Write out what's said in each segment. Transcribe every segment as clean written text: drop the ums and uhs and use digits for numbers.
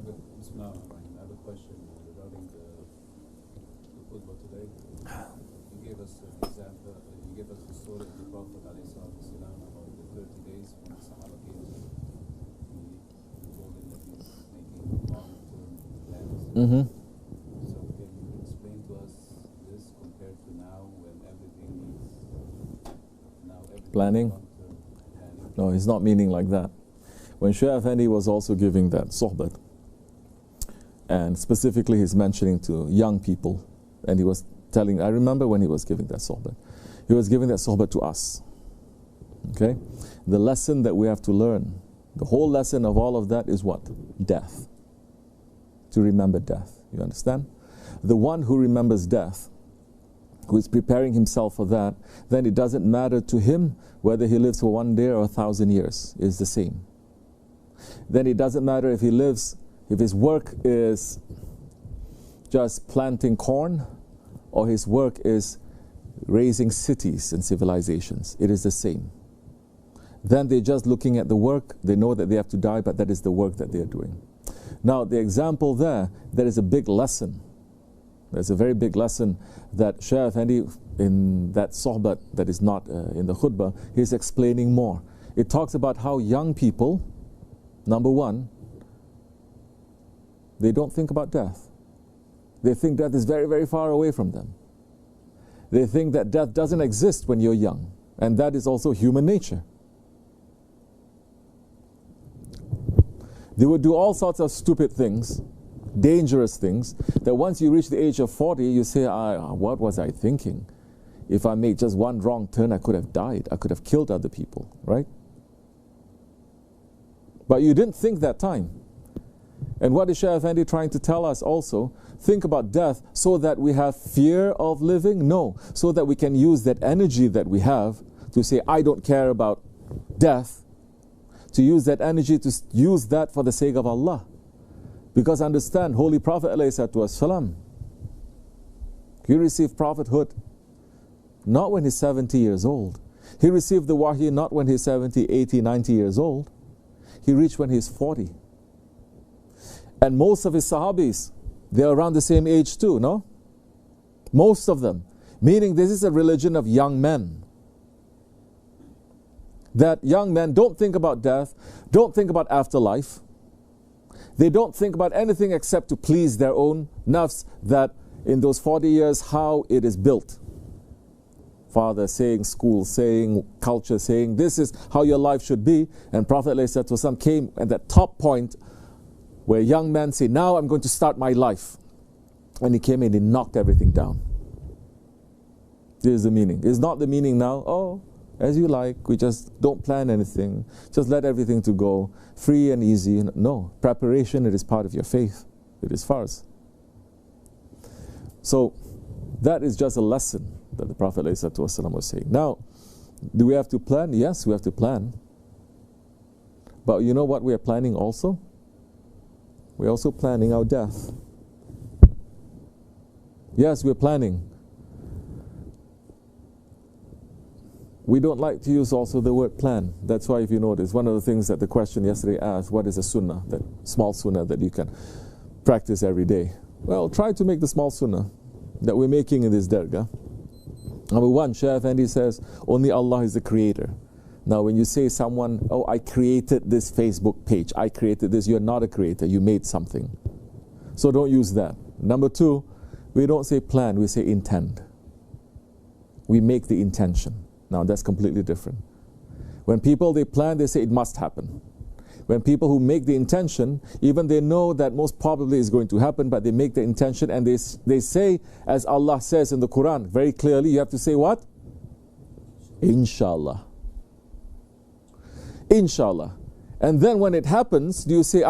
have a question regarding the khutbah today. You gave us an example, you gave us the story of the Prophet ﷺ about the 30 days when the Sahaba came to him. He told him that he's making long-term plans. So can you explain to us this compared to now when everything is planning? No, he's not meaning like that. When Shaykh Effendi was also giving that sohbat, and specifically he's mentioning to young people, and he was telling, I remember when he was giving that sohbat, he was giving that sohbat to us. Okay? The lesson that we have to learn, the whole lesson of all of that is what? Death. To remember death. You understand? The one who remembers death, who is preparing himself for that, then it doesn't matter to him whether he lives for 1 day or 1,000 years. It's the same. Then it doesn't matter if he lives, if his work is just planting corn or his work is raising cities and civilizations. It is the same. Then they're just looking at the work. They know that they have to die, but that is the work that they're doing. Now, the example there is a big lesson. There's a very big lesson that Shaykh Effendi, in that sohbat that is not in the khutbah, he's explaining more. It talks about how young people, number one, they don't think about death. They think death is very, very far away from them. They think that death doesn't exist when you're young. And that is also human nature. They would do all sorts of stupid things, dangerous things, that once you reach the age of 40, you say, what was I thinking? If I made just one wrong turn, I could have died. I could have killed other people, right? But you didn't think that time. And what is Shaykh Effendi trying to tell us also? Think about death so that we have fear of living? No. So that we can use that energy that we have to say, I don't care about death. To use that energy, to use that for the sake of Allah. Because understand, Holy Prophet ﷺ, he received prophethood not when he's 70 years old. He received the wahy not when he's 70, 80, 90 years old. He reached when he's 40. And most of his Sahabis, they're around the same age too, no? Most of them. Meaning this is a religion of young men. That young men don't think about death, don't think about afterlife. They don't think about anything except to please their own nafs, that in those 40 years, how it is built. Father saying, school saying, culture saying, this is how your life should be. And Prophet ﷺ came at that top point where young men say, now I'm going to start my life. And he came and he knocked everything down. This is the meaning. It's not the meaning now, oh, as you like, we just don't plan anything. Just let everything to go, free and easy. No, preparation, it is part of your faith. It is farz. So, that is just a lesson that the Prophet ﷺ was saying. Now, do we have to plan? Yes, we have to plan. But you know what we are planning also? We're also planning our death. Yes, we're planning. We don't like to use also the word plan. That's why if you notice, one of the things that the question yesterday asked, what is a sunnah, that small sunnah that you can practice every day? Well, try to make the small sunnah that we're making in this dargah. Number one, Shaykh Effendi says, only Allah is the creator. Now when you say someone, oh, I created this Facebook page, I created this, you're not a creator, you made something. So don't use that. Number two, we don't say plan, we say intend. We make the intention. Now that's completely different. When people, they plan, they say it must happen. When people who make the intention, even they know that most probably is going to happen, but they make the intention and they say, as Allah says in the Quran, very clearly, you have to say what? Inshallah. Inshallah. And then when it happens, do you say,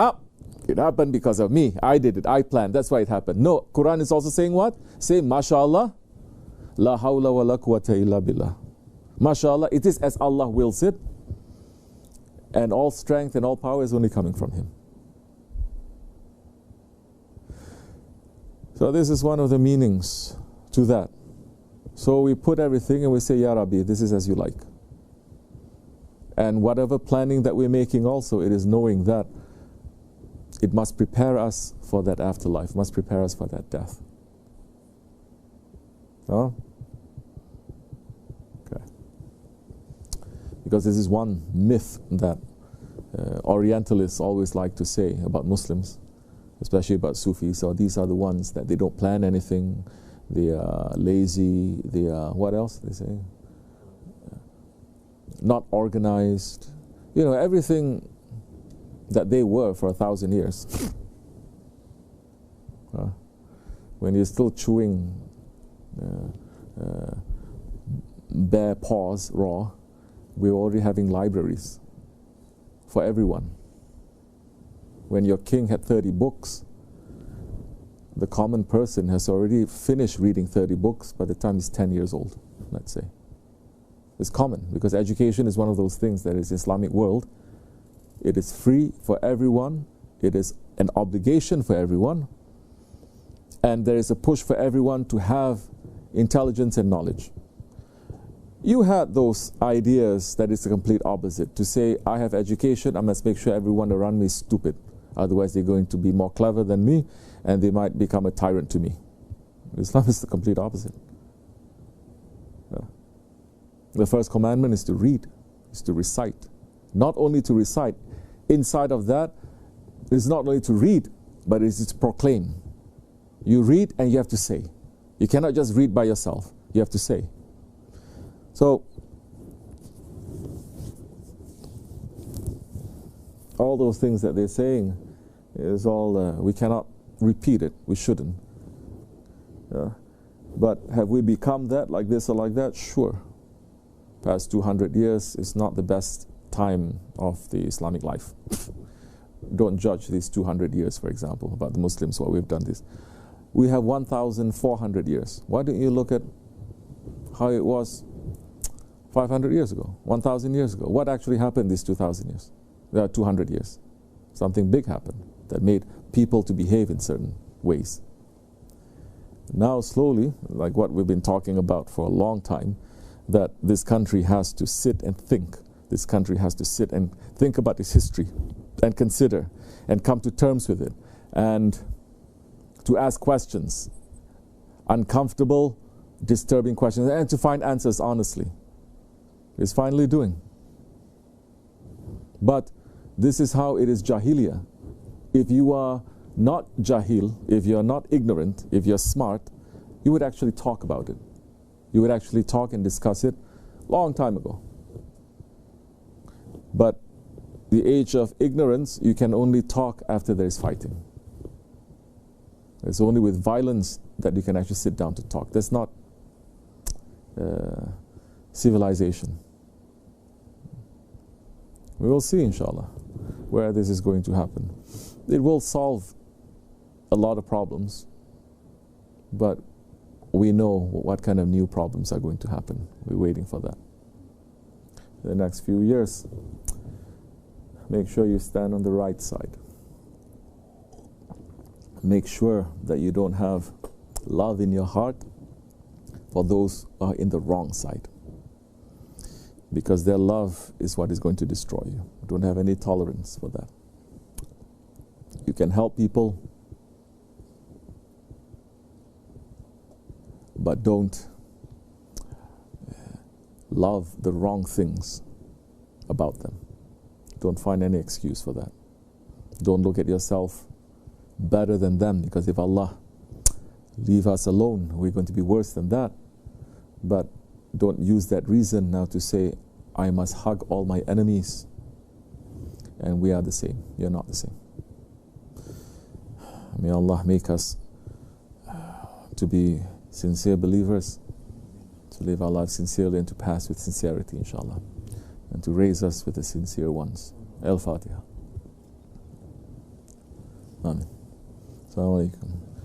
it happened because of me, I did it, I planned, that's why it happened. No, Quran is also saying what? Say, MashaAllah, La hawla wa la quwwata illa billah. MashaAllah, it is as Allah wills it, and all strength and all power is only coming from Him. So this is one of the meanings to that. So we put everything and we say, Ya Rabbi, this is as you like. And whatever planning that we're making also, it is knowing that it must prepare us for that afterlife, must prepare us for that death. Huh? Okay. Because this is one myth that Orientalists always like to say about Muslims, especially about Sufis. So these are the ones that they don't plan anything, they are lazy, they are, what else they say? Not organized. You know, everything that they were for 1,000 years. When you're still chewing bare paws raw, we're already having libraries for everyone. When your king had 30 books, the common person has already finished reading 30 books by the time he's 10 years old, let's say. It's common, because education is one of those things that is Islamic world. It is free for everyone, it is an obligation for everyone, and there is a push for everyone to have intelligence and knowledge. You had those ideas that is the complete opposite, to say, I have education, I must make sure everyone around me is stupid. Otherwise they're going to be more clever than me, and they might become a tyrant to me. Islam is the complete opposite. The first commandment is to read, is to recite. Not only to recite, inside of that is not only to read, but it is to proclaim. You read and you have to say. You cannot just read by yourself, you have to say. So, all those things that they're saying is all, we cannot repeat it, we shouldn't. But have we become that, like this or like that? Sure. Past 200 years is not the best time of the Islamic life. Don't judge these 200 years, for example, about the Muslims, what we've done this. We have 1,400 years. Why don't you look at how it was 500 years ago, 1,000 years ago? What actually happened these 2,000 years? 200 years. Something big happened that made people to behave in certain ways. Now slowly, like what we've been talking about for a long time, that this country has to sit and think. This country has to sit and think about its history and consider and come to terms with it and to ask questions, uncomfortable, disturbing questions, and to find answers honestly. It's finally doing. But this is how it is Jahiliyyah. If you are not Jahil, if you're not ignorant, if you're smart, you would actually talk about it. You would actually talk and discuss it long time ago. But the age of ignorance, you can only talk after there is fighting. It's only with violence that you can actually sit down to talk. That's not civilization. We will see, inshallah, where this is going to happen. It will solve a lot of problems, but we know what kind of new problems are going to happen. We're waiting for that. The next few years, make sure you stand on the right side. Make sure that you don't have love in your heart for those who are in the wrong side, because their love is what is going to destroy you. Don't have any tolerance for that. You can help people, but don't love the wrong things about them. Don't find any excuse for that. Don't look at yourself better than them, because if Allah leave us alone, we're going to be worse than that. But don't use that reason now to say, I must hug all my enemies and we are the same. You're not the same. May Allah make us to be sincere believers, to live our lives sincerely and to pass with sincerity, inshallah, and to raise us with the sincere ones. Al-Fatiha. Amen. Assalamu alaikum.